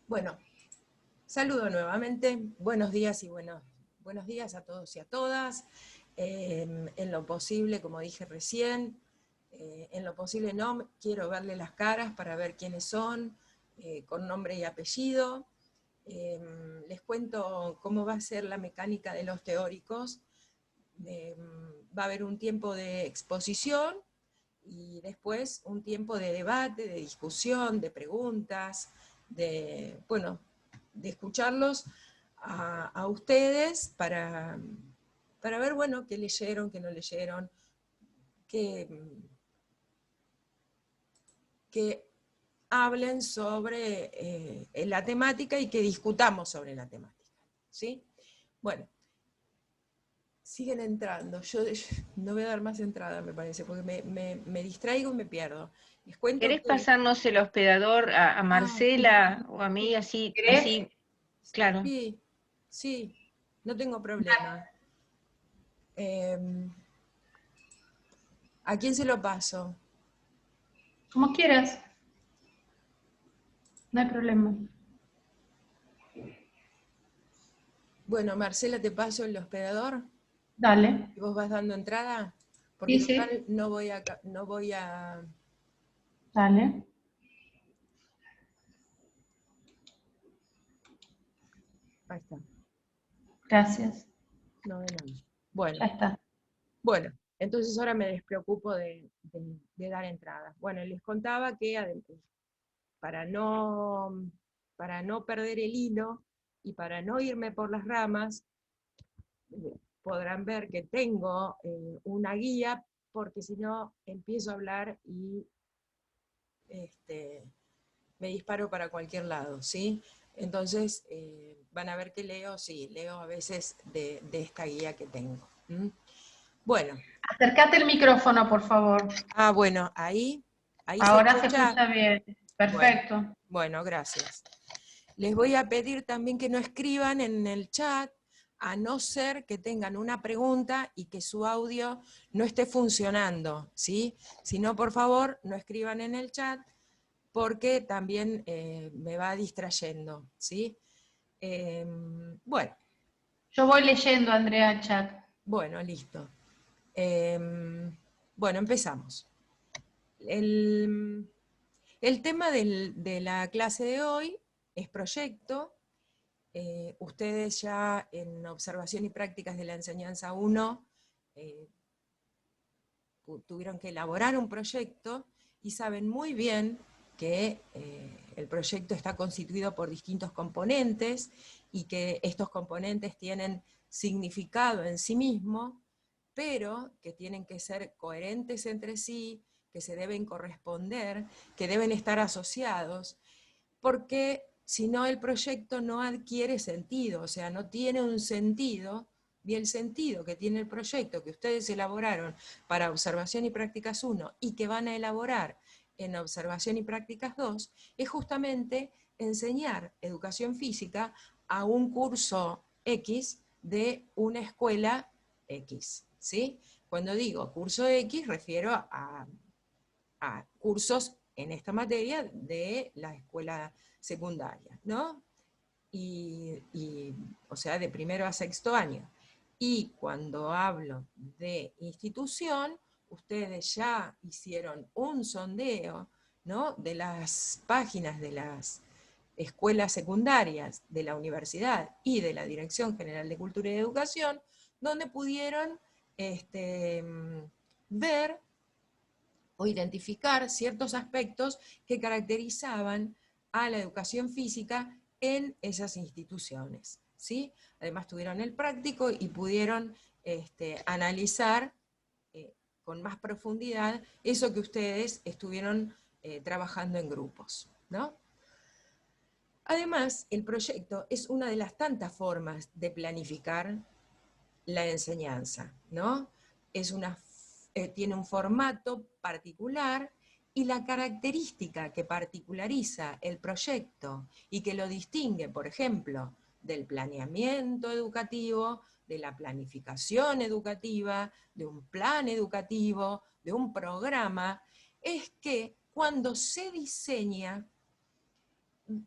Bueno, saludo nuevamente, buenos días y buenos días a todos y a todas. En lo posible, como dije recién, en lo posible no quiero verle las caras para ver quiénes son, con nombre y apellido. Les cuento cómo va a ser la mecánica de los teóricos. Va a haber un tiempo de exposición y después un tiempo de debate, de discusión, de preguntas, de escucharlos a ustedes para ver, bueno, qué leyeron, qué no leyeron, que hablen sobre la temática y que discutamos sobre la temática, ¿sí? Bueno, siguen entrando. Yo no voy a dar más entrada, me parece, porque me distraigo y me pierdo. Les cuento ¿Querés que... pasarnos el hospedador a Ah, Marcela o a mí? Así, ¿Querés? así, claro. sí, sí, no tengo problema. ¿A quién se lo paso? Como quieras. No hay problema. Bueno, Marcela, te paso el hospedador Dale. y vos vas dando entrada, porque Sí, sí. total no voy a... Dale. Ahí está, Gracias. no de nada. Bueno, Ya está. bueno, entonces ahora me despreocupo de dar entradas. Bueno, les contaba que para no, para no perder el hilo y para no irme por las ramas, podrán ver que tengo una guía, porque si no empiezo a hablar y me disparo para cualquier lado, ¿sí? Entonces, van a ver que leo, sí, leo a veces de esta guía que tengo. Bueno, Acércate el micrófono, por favor. bueno, ahí se Ahora se escucha. escucha bien. Bueno, Perfecto. bueno, gracias. Les voy a pedir también que no escriban en el chat, a no ser que tengan una pregunta y que su audio no esté funcionando, ¿sí? Si no, por favor, no escriban en el chat, porque también me va distrayendo, ¿sí? Bueno, Yo voy leyendo, Andrea, chat. bueno, listo. Bueno, empezamos. El tema de la clase de hoy es proyecto. Ustedes ya en observación y prácticas de la enseñanza 1 tuvieron que elaborar un proyecto y saben muy bien que el proyecto está constituido por distintos componentes y que estos componentes tienen significado en sí mismo, pero que tienen que ser coherentes entre sí, que se deben corresponder, que deben estar asociados, porque si no el proyecto no adquiere sentido, o sea, no tiene un sentido, y el sentido que tiene el proyecto que ustedes elaboraron para Observación y Prácticas 1 y que van a elaborar en Observación y Prácticas 2, es justamente enseñar educación física a un curso X de una escuela X, ¿sí? Cuando digo curso X, refiero a cursos en esta materia de la escuela secundaria, ¿no? O sea, de primero a sexto año. Y cuando hablo de institución, ustedes ya hicieron un sondeo, ¿no?, de las páginas de las escuelas secundarias de la universidad y de la Dirección General de Cultura y Educación, donde pudieron ver o identificar ciertos aspectos que caracterizaban a la educación física en esas instituciones, ¿sí? Además tuvieron el práctico y pudieron analizar con más profundidad eso que ustedes estuvieron trabajando en grupos, ¿no? Además, el proyecto es una de las tantas formas de planificar la enseñanza, ¿no? Tiene un formato particular, y la característica que particulariza el proyecto y que lo distingue, por ejemplo, del planeamiento educativo, de la planificación educativa, de un plan educativo, de un programa, es que cuando se diseña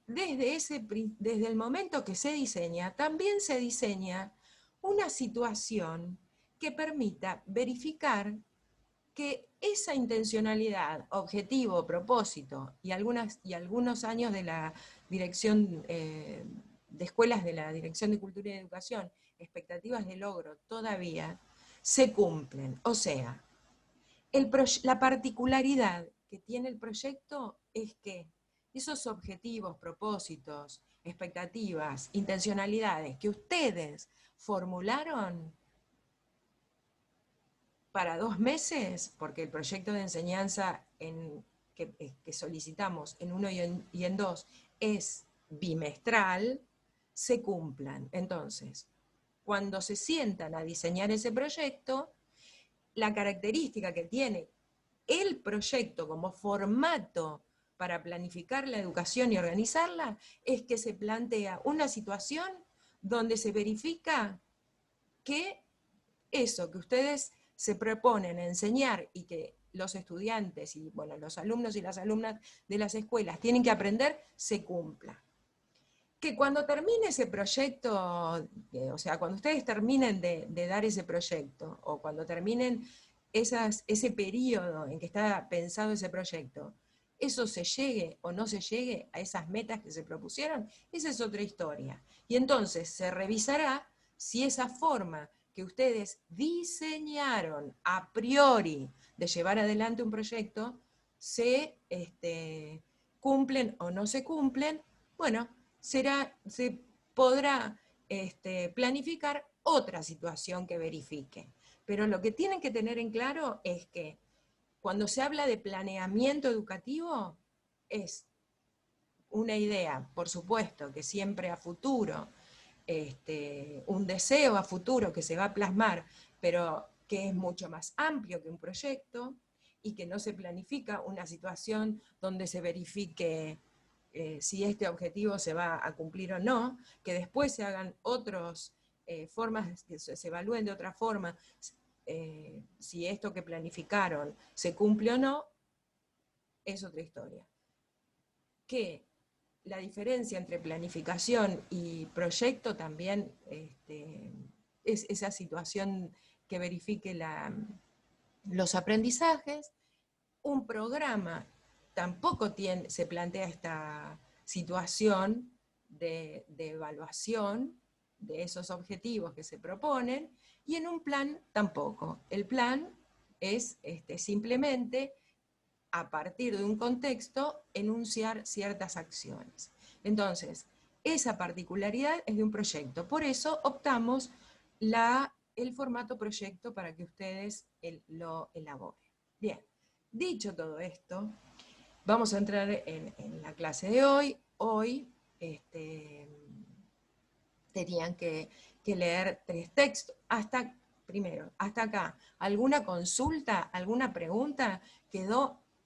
desde el momento que se diseña, también se diseña una situación que permita verificar que esa intencionalidad, objetivo, propósito y algunos años de la dirección de escuelas de la Dirección de Cultura y Educación, expectativas de logro todavía, se cumplen. O sea, la particularidad que tiene el proyecto es que esos objetivos, propósitos, expectativas, intencionalidades que ustedes formularon para 2 meses, porque el proyecto de enseñanza que solicitamos en 1 y en 2 es bimestral, se cumplan. Entonces, cuando se sientan a diseñar ese proyecto, la característica que tiene el proyecto como formato para planificar la educación y organizarla es que se plantea una situación donde se verifica que eso que ustedes se proponen enseñar y que los estudiantes y bueno, los alumnos y las alumnas de las escuelas tienen que aprender, se cumpla. Que cuando termine ese proyecto, o sea, cuando ustedes terminen de dar ese proyecto, o cuando terminen ese periodo en que está pensado ese proyecto, eso se llegue o no se llegue a esas metas que se propusieron, esa es otra historia. Y entonces se revisará si esa forma que ustedes diseñaron a priori de llevar adelante un proyecto se cumplen o no se cumplen. Bueno, se podrá planificar otra situación que verifique. Pero lo que tienen que tener en claro es que cuando se habla de planeamiento educativo, es una idea, por supuesto, que siempre a futuro, un deseo a futuro que se va a plasmar, pero que es mucho más amplio que un proyecto y que no se planifica una situación donde se verifique si este objetivo se va a cumplir o no, que después se hagan otras formas, que se evalúen de otra forma, si esto que planificaron se cumple o no, es otra historia. Que la diferencia entre planificación y proyecto también es esa situación que verifique los aprendizajes. Un programa tampoco se plantea esta situación de evaluación de esos objetivos que se proponen, y en un plan tampoco. El plan es simplemente, a partir de un contexto, enunciar ciertas acciones. Entonces, esa particularidad es de un proyecto. Por eso optamos el formato proyecto para que ustedes lo elaboren. Bien, dicho todo esto, vamos a entrar en la clase de hoy. Hoy tenían que leer 3 textos. Primero, hasta acá, ¿alguna consulta, alguna pregunta?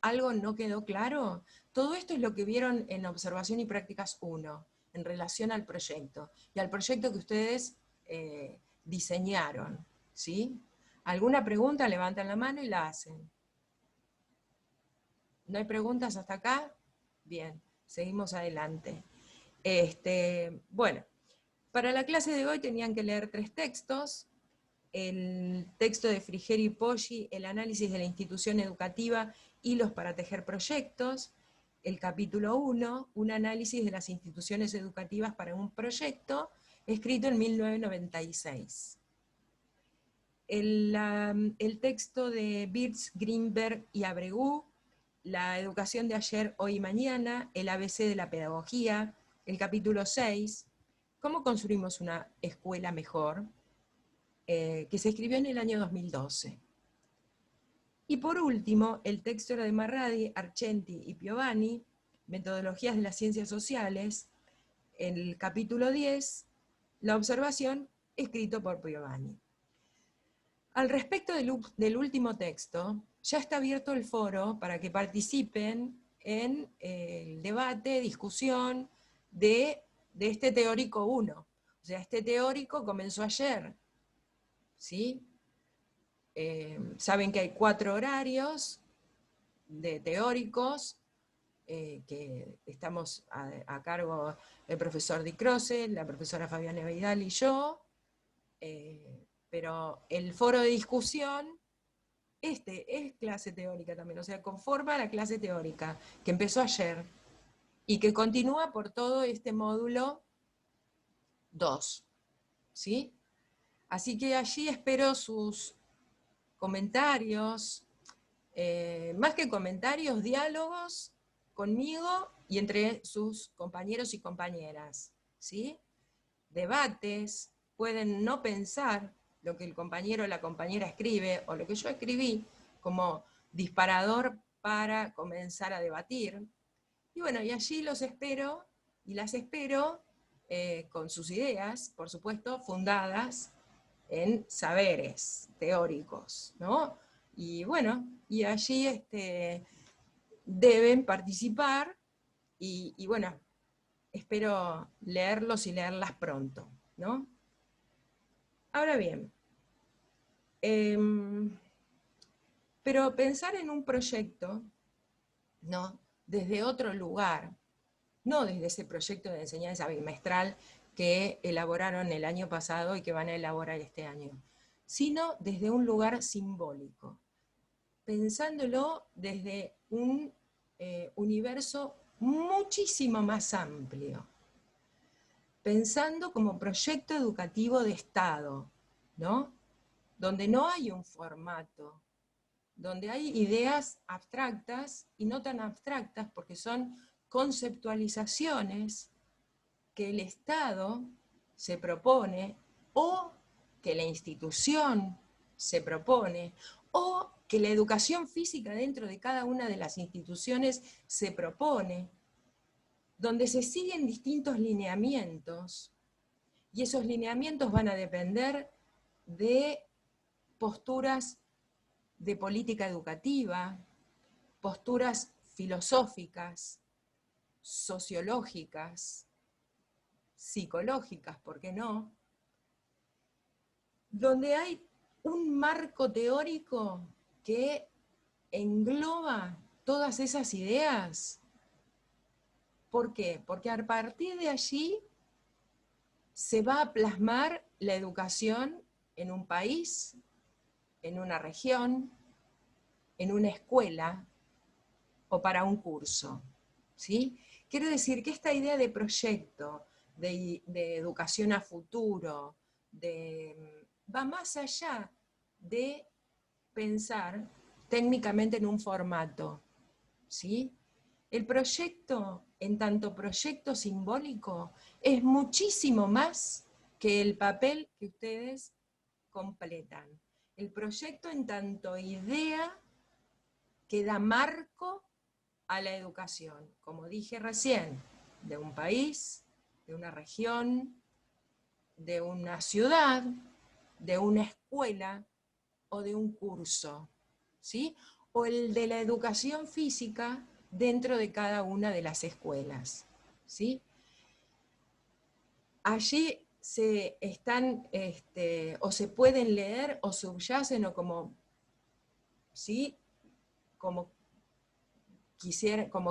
¿Algo no quedó claro? Todo esto es lo que vieron en Observación y Prácticas 1, en relación al proyecto, y al proyecto que ustedes diseñaron, ¿sí? ¿Alguna pregunta? Levantan la mano y la hacen. ¿No hay preguntas hasta acá? Bien, seguimos adelante. Bueno, para la clase de hoy tenían que leer 3 textos. El texto de Frigerio y Poggi, El análisis de la institución educativa, hilos para tejer proyectos. El capítulo 1, un análisis de las instituciones educativas para un proyecto, escrito en 1996. El texto de Birz, Greenberg y Abregu, La educación de ayer, hoy y mañana, el ABC de la pedagogía, el capítulo 6, ¿cómo construimos una escuela mejor?, que se escribió en el año 2012. Y por último, el texto era de Marradi, Argenti y Piovani, Metodologías de las Ciencias Sociales, el capítulo 10, La observación, escrito por Piovani. Al respecto del último texto, ya está abierto el foro para que participen en el debate, discusión de este teórico 1. O sea, este teórico comenzó ayer, ¿sí? Saben que hay 4 horarios de teóricos, que estamos a cargo el profesor Di Croce, la profesora Fabiana Vidal y yo, pero el foro de discusión es clase teórica también, o sea, conforma la clase teórica, que empezó ayer, y que continúa por todo este módulo 2, ¿sí? Así que allí espero sus comentarios, más que comentarios, diálogos conmigo y entre sus compañeros y compañeras, ¿sí? Debates, pueden no pensar lo que el compañero o la compañera escribe, o lo que yo escribí, como disparador para comenzar a debatir. Y bueno, y allí los espero, y las espero con sus ideas, por supuesto, fundadas en saberes teóricos, ¿no? Y bueno, y allí deben participar, y bueno, espero leerlos y leerlas pronto, ¿no? Ahora bien, pero pensar en un proyecto, ¿no? Desde otro lugar, no desde ese proyecto de enseñanza bimestral que elaboraron el año pasado y que van a elaborar este año, sino desde un lugar simbólico, pensándolo desde un universo muchísimo más amplio, pensando como proyecto educativo de Estado, ¿no? Donde no hay un formato, donde hay ideas abstractas y no tan abstractas porque son conceptualizaciones que el Estado se propone, o que la institución se propone, o que la educación física dentro de cada una de las instituciones se propone, donde se siguen distintos lineamientos, y esos lineamientos van a depender de posturas de política educativa, posturas filosóficas, sociológicas, psicológicas, ¿por qué no? Donde hay un marco teórico que engloba todas esas ideas. ¿Por qué? Porque a partir de allí se va a plasmar la educación en un país, en una región, en una escuela o para un curso, ¿sí? Quiere decir que esta idea de proyecto, de educación a futuro, va más allá de pensar técnicamente en un formato, ¿sí? El proyecto, en tanto proyecto simbólico, es muchísimo más que el papel que ustedes completan. El proyecto en tanto idea que da marco a la educación, como dije recién, de un país, de una región, de una ciudad, de una escuela o de un curso, ¿sí? O el de la educación física dentro de cada una de las escuelas, ¿sí? Allí se están, o se pueden leer, o subyacen, o como, ¿sí? Como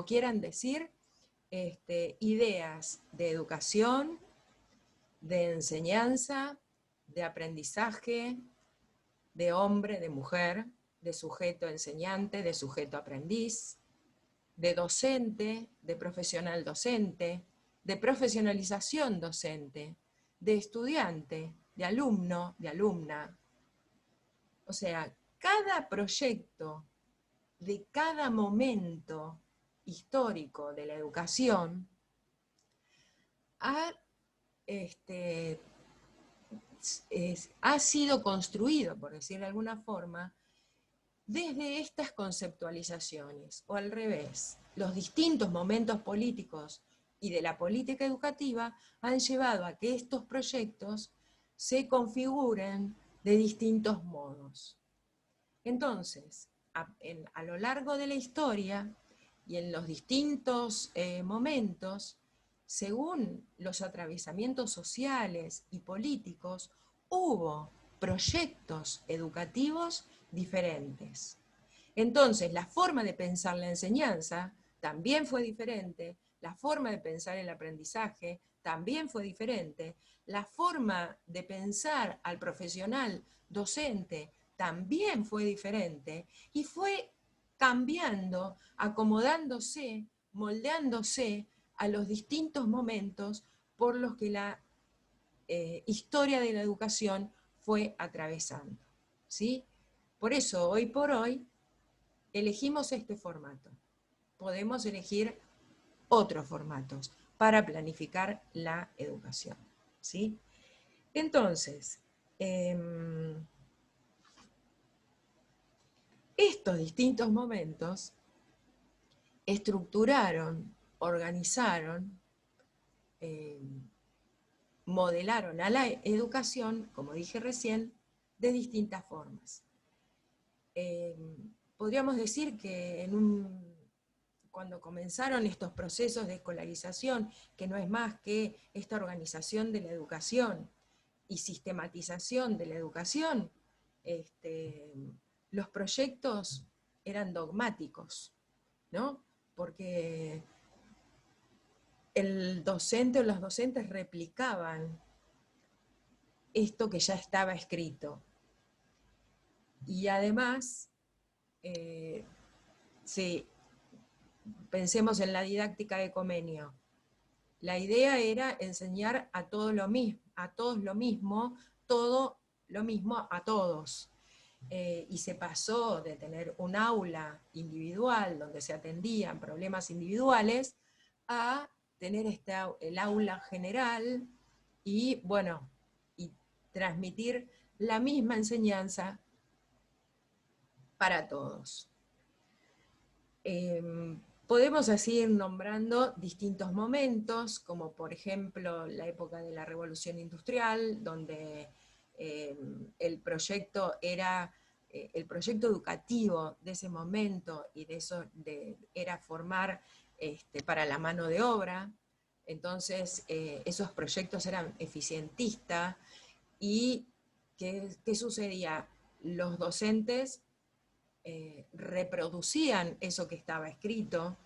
quieran decir, ideas de educación, de enseñanza, de aprendizaje, de hombre, de mujer, de sujeto enseñante, de sujeto aprendiz, de docente, de profesional docente, de profesionalización docente, de estudiante, de alumno, de alumna. O sea, cada proyecto de cada momento histórico de la educación ha sido construido, por decir de alguna forma, desde estas conceptualizaciones, o al revés, los distintos momentos políticos y de la política educativa han llevado a que estos proyectos se configuren de distintos modos. Entonces, a lo largo de la historia y en los distintos momentos, según los atravesamientos sociales y políticos, hubo proyectos educativos diferentes. Entonces, la forma de pensar la enseñanza también fue diferente, la forma de pensar el aprendizaje también fue diferente, la forma de pensar al profesional docente también fue diferente, y fue cambiando, acomodándose, moldeándose a los distintos momentos por los que la historia de la educación fue atravesando, ¿sí? Por eso, hoy por hoy, elegimos este formato. Podemos elegir otros formatos para planificar la educación, ¿sí? Entonces, estos distintos momentos estructuraron, organizaron, modelaron a la educación, como dije recién, de distintas formas. Podríamos decir que cuando comenzaron estos procesos de escolarización, que no es más que esta organización de la educación y sistematización de la educación, los proyectos eran dogmáticos, ¿no? Porque el docente o los docentes replicaban esto que ya estaba escrito. Y además, pensemos en la didáctica de Comenio. La idea era enseñar a todos lo mismo, todo lo mismo a todos. Y se pasó de tener un aula individual donde se atendían problemas individuales a tener el aula general y, bueno, y transmitir la misma enseñanza para todos. Podemos así ir nombrando distintos momentos, como por ejemplo la época de la Revolución Industrial, donde el proyecto educativo de ese momento y de eso era formar para la mano de obra. Entonces esos proyectos eran eficientistas. ¿Y qué sucedía? Los docentes reproducían eso que estaba escrito,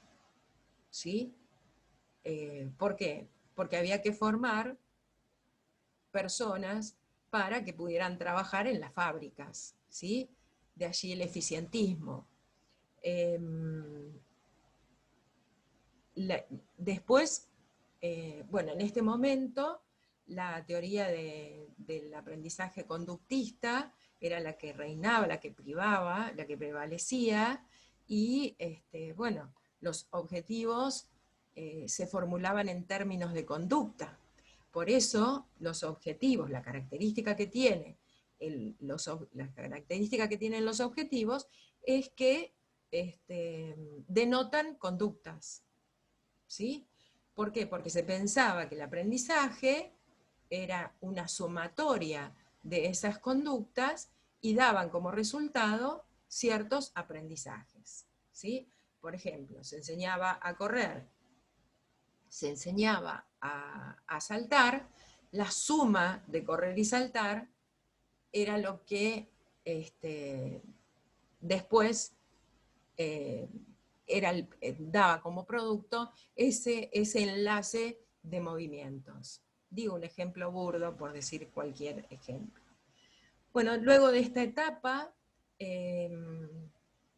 ¿sí? ¿Por qué? Porque había que formar personas para que pudieran trabajar en las fábricas, ¿sí? De allí el eficientismo. Después, bueno, en este momento, la teoría del aprendizaje conductista era la que reinaba, la que privaba, la que prevalecía, y bueno, los objetivos se formulaban en términos de conducta. Por eso, los objetivos, la característica que tienen los objetivos es que denotan conductas, ¿sí? ¿Por qué? Porque se pensaba que el aprendizaje era una sumatoria de esas conductas y daban como resultado ciertos aprendizajes, ¿sí? Por ejemplo, se enseñaba a correr, se enseñaba a saltar, la suma de correr y saltar era lo que después daba como producto ese enlace de movimientos. Digo un ejemplo burdo por decir cualquier ejemplo. Bueno, luego de esta etapa,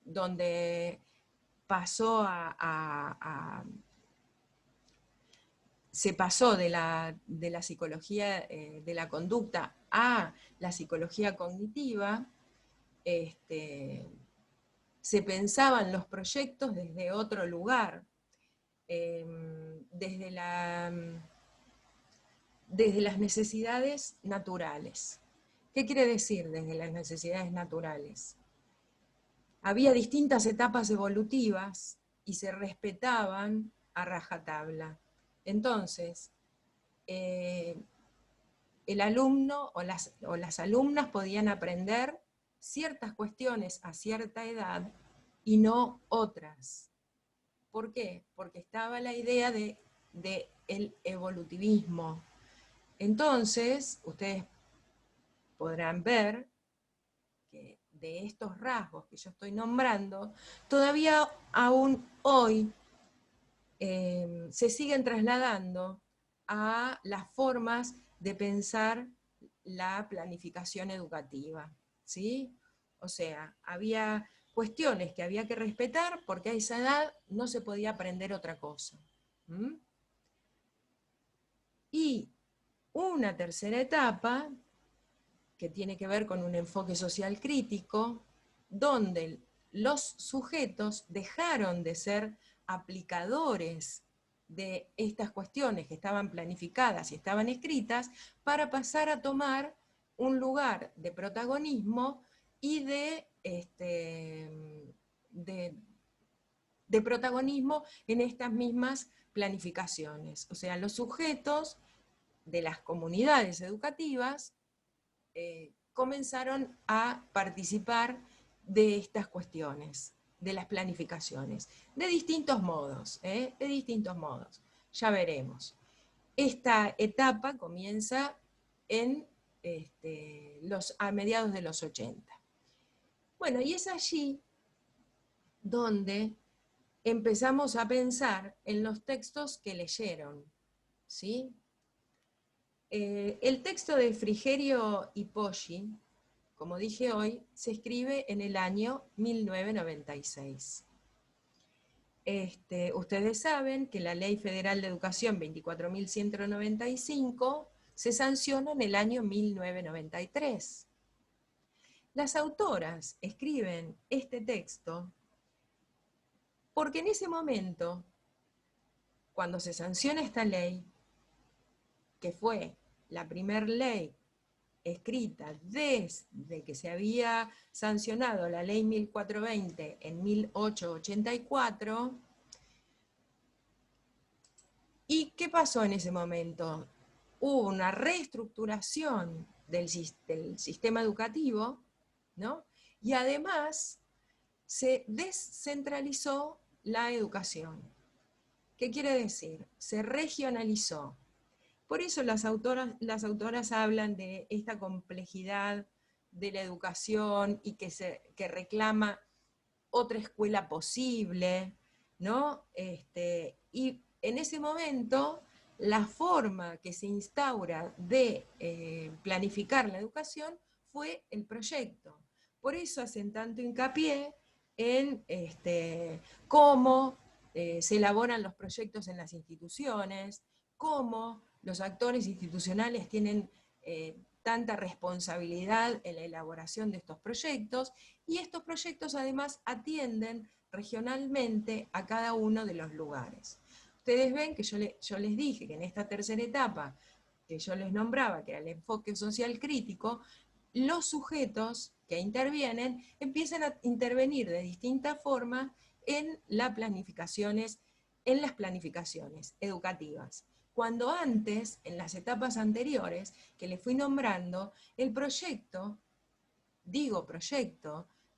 donde pasó se pasó de la psicología de la conducta a la psicología cognitiva, se pensaban los proyectos desde otro lugar, desde las necesidades naturales. ¿Qué quiere decir desde las necesidades naturales? Había distintas etapas evolutivas y se respetaban a rajatabla. Entonces, el alumno o las alumnas podían aprender ciertas cuestiones a cierta edad y no otras. ¿Por qué? Porque estaba la idea del evolutivismo. Entonces, ustedes podrán ver que de estos rasgos que yo estoy nombrando, todavía aún hoy se siguen trasladando a las formas de pensar la planificación educativa, ¿sí? O sea, había cuestiones que había que respetar porque a esa edad no se podía aprender otra cosa. ¿Mm? Y una tercera etapa, que tiene que ver con un enfoque social crítico, donde los sujetos dejaron de ser aplicadores de estas cuestiones que estaban planificadas y estaban escritas, para pasar a tomar un lugar de protagonismo y de protagonismo en estas mismas planificaciones. O sea, los sujetos de las comunidades educativas comenzaron a participar de estas cuestiones, de las planificaciones, de distintos modos, de distintos modos. Ya veremos. Esta etapa comienza a mediados de los 80. Bueno, y es allí donde empezamos a pensar en los textos que leyeron, ¿sí? El texto de Frigerio y Poggi, como dije hoy, se escribe en el año 1996. Ustedes saben que la Ley Federal de Educación 24.195 se sanciona en el año 1993. Las autoras escriben este texto porque en ese momento, cuando se sanciona esta ley, que fue la primera ley escrita desde que se había sancionado la ley 1420 en 1884. ¿Y qué pasó en ese momento? Hubo una reestructuración del sistema educativo, ¿no? Y además se descentralizó la educación. ¿Qué quiere decir? Se regionalizó. Por eso las autoras hablan de esta complejidad de la educación y que reclama otra escuela posible, ¿no? Y en ese momento, la forma que se instaura de planificar la educación fue el proyecto. Por eso hacen tanto hincapié en cómo se elaboran los proyectos en las instituciones, cómo los actores institucionales tienen tanta responsabilidad en la elaboración de estos proyectos, y estos proyectos además atienden regionalmente a cada uno de los lugares. Ustedes ven que yo les dije que en esta tercera etapa, que yo les nombraba, que era el enfoque social crítico, los sujetos que intervienen empiezan a intervenir de distintas formas en las planificaciones educativas. Cuando antes, en las etapas anteriores que les fui nombrando, el proyecto,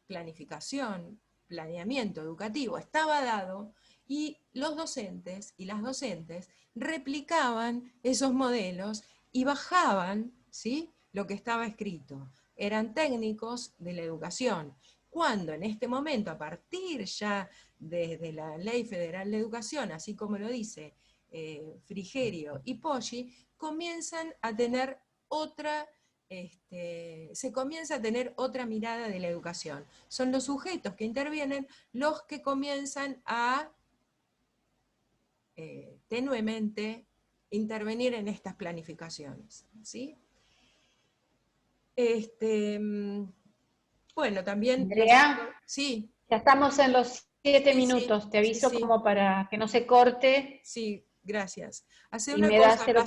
planificación, planeamiento educativo estaba dado, y los docentes y las docentes replicaban esos modelos y bajaban, ¿sí?, lo que estaba escrito. Eran técnicos de la educación. Cuando en este momento, a partir ya desde la Ley Federal de Educación, así como lo dice Frigerio y Poggi, comienzan a tener se comienza a tener otra mirada de la educación. Son los sujetos que intervienen los que comienzan a tenuemente intervenir en estas planificaciones, ¿sí? Bueno, también... Andrea, sí. ya estamos en los 7 Sí, minutos, te aviso sí. como para que no se corte. Sí, gracias. Hacé Y una me das cosa, cero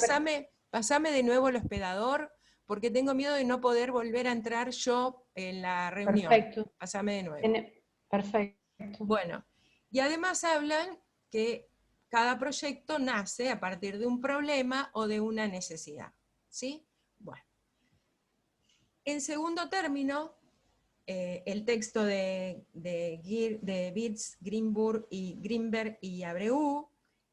pasame de nuevo el hospedador, porque tengo miedo de no poder volver a entrar yo en la reunión. Perfecto. Pasame de nuevo. Perfecto. Bueno, y además hablan que cada proyecto nace a partir de un problema o de una necesidad, ¿sí? Bueno. En segundo término, el texto de Birz, Greenberg y Abreu,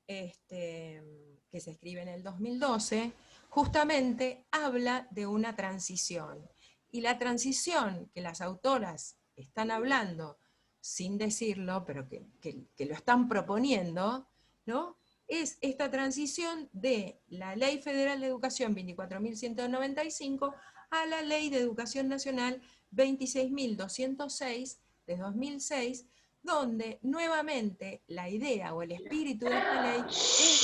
que se escribe en el 2012, justamente habla de una transición. Y la transición que las autoras están hablando, sin decirlo, pero que lo están proponiendo, ¿no? Es esta transición de la Ley Federal de Educación 24.195 a la Ley de Educación Nacional 26.206 de 2006, donde nuevamente la idea o el espíritu de esta ley es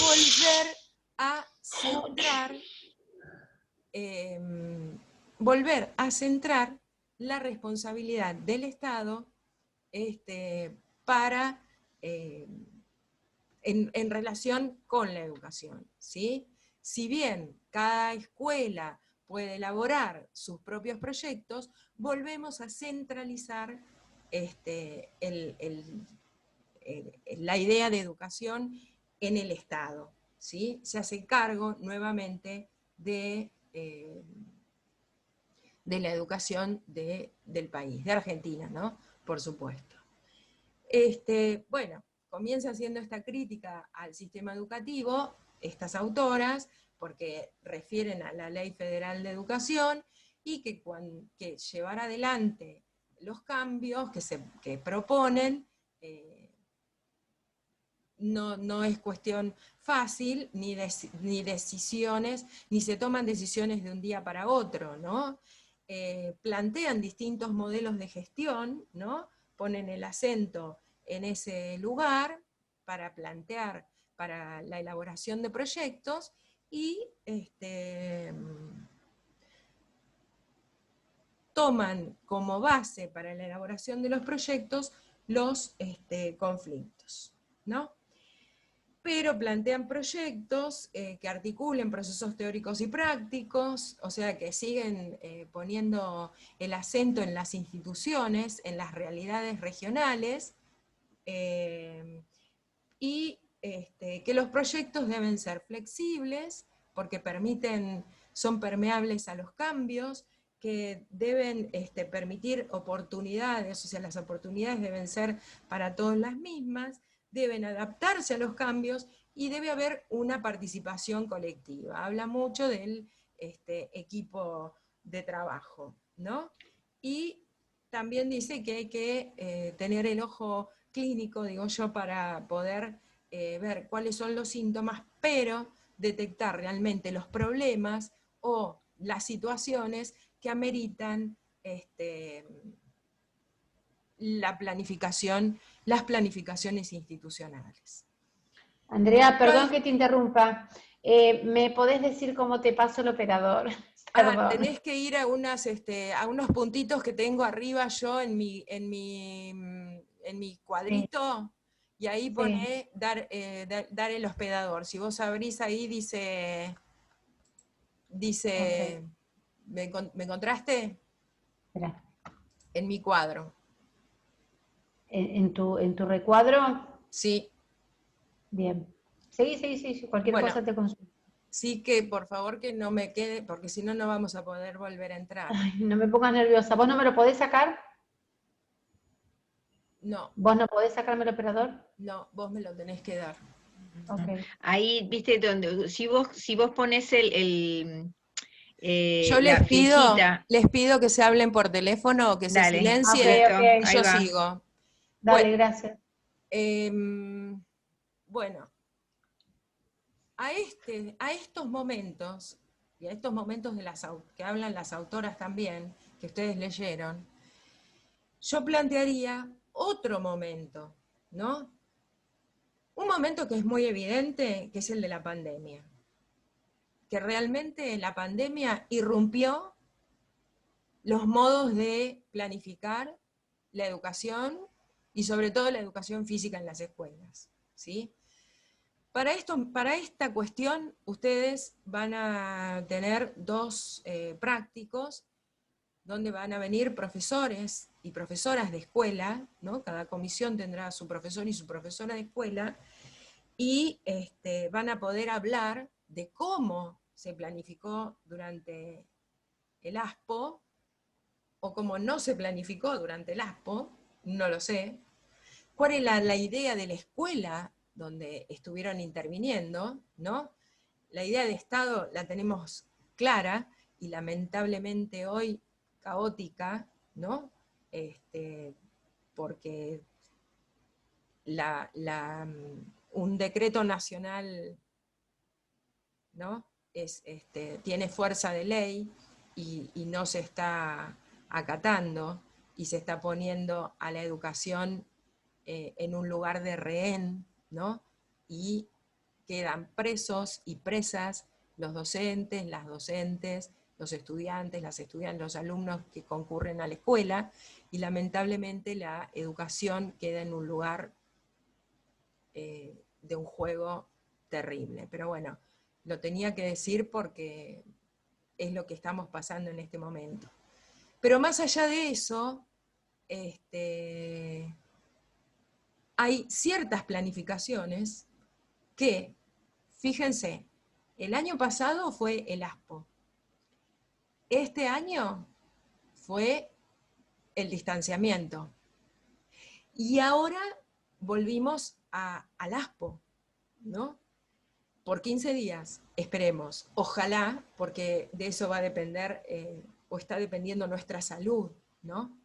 volver a centrar la responsabilidad del Estado para en relación con la educación, ¿sí? Si bien cada escuela puede elaborar sus propios proyectos, volvemos a centralizar la idea de educación en el Estado, ¿sí? Se hace cargo nuevamente de la educación del país, de Argentina, ¿no? Por supuesto. Bueno, comienza haciendo esta crítica al sistema educativo, estas autoras, porque refieren a la Ley Federal de Educación, y que llevar adelante los cambios que proponen no es cuestión fácil, ni decisiones, ni se toman decisiones de un día para otro, ¿no? Plantean distintos modelos de gestión, ¿no? Ponen el acento en ese lugar para plantear, para la elaboración de proyectos, y toman como base para la elaboración de los proyectos los conflictos, ¿no? Pero plantean proyectos que articulen procesos teóricos y prácticos, o sea, que siguen poniendo el acento en las instituciones, en las realidades regionales, y que los proyectos deben ser flexibles, porque son permeables a los cambios, que deben permitir oportunidades, o sea, las oportunidades deben ser para todos las mismas, deben adaptarse a los cambios, y debe haber una participación colectiva. Habla mucho del equipo de trabajo, ¿no? Y también dice que hay que tener el ojo clínico, digo yo, para poder ver cuáles son los síntomas, pero detectar realmente los problemas o las situaciones que ameritan las planificaciones institucionales. Andrea, perdón que te interrumpa. ¿Me podés decir cómo te paso el operador? Perdón. Tenés que ir a unos puntitos que tengo arriba yo en mi cuadrito, y ahí pone dar el hospedador. Si vos abrís ahí, dice Okay. ¿me encontraste? Espera. En mi cuadro. ¿En tu recuadro? Sí. Bien. Sí. Cualquier cosa te consulto. Sí, que por favor que no me quede, porque si no, no vamos a poder volver a entrar. Ay, no me pongas nerviosa. ¿Vos no me lo podés sacar? No. ¿Vos no podés sacarme el operador? No, vos me lo tenés que dar. Okay. Ahí, viste, donde si vos pones Yo la flechita. les pido que se hablen por teléfono, que se Dale, silencie, listo, Ok. y ahí yo va. sigo. Dale, gracias. Bueno, a estos momentos, y a estos momentos que hablan las autoras también, que ustedes leyeron, yo plantearía otro momento, ¿no? Un momento que es muy evidente, que es el de la pandemia. Que realmente la pandemia irrumpió los modos de planificar la educación, y sobre todo la educación física en las escuelas, ¿sí? Para esta cuestión, ustedes van a tener dos prácticos, donde van a venir profesores y profesoras de escuela, ¿no? Cada comisión tendrá a su profesor y su profesora de escuela, y van a poder hablar de cómo se planificó durante el ASPO, o cómo no se planificó durante el ASPO, no lo sé. ¿Cuál es la idea de la escuela donde estuvieron interviniendo, ¿no? La idea de Estado la tenemos clara, y lamentablemente hoy caótica, ¿no? Porque un decreto nacional, ¿no? Tiene fuerza de ley y no se está acatando y se está poniendo a la educación en un lugar de rehén, ¿no? Y quedan presos y presas los docentes, las docentes, los estudiantes, las estudiantes, los alumnos que concurren a la escuela, y lamentablemente la educación queda en un lugar de un juego terrible. Pero bueno, lo tenía que decir porque es lo que estamos pasando en este momento. Pero más allá de eso, hay ciertas planificaciones que, fíjense, el año pasado fue el ASPO. Este año fue el distanciamiento. Y ahora volvimos al ASPO, ¿no? Por 15 días, esperemos. Ojalá, porque de eso va a depender, o está dependiendo nuestra salud, ¿no?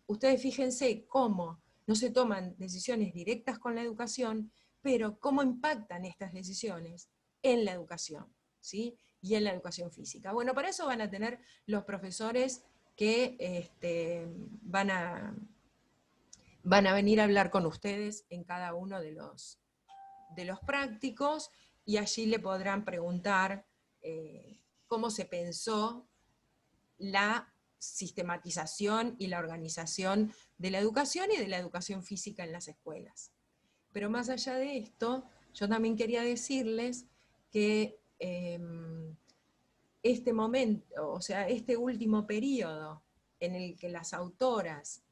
Ustedes fíjense cómo no se toman decisiones directas con la educación, pero cómo impactan estas decisiones en la educación, ¿sí? Y en la educación física. Bueno, para eso van a tener los profesores que van a venir a hablar con ustedes en cada uno de los prácticos, y allí le podrán preguntar cómo se pensó la sistematización y la organización de la educación y de la educación física en las escuelas. Pero más allá de esto, yo también quería decirles que este momento, o sea, este último periodo en el que las autoras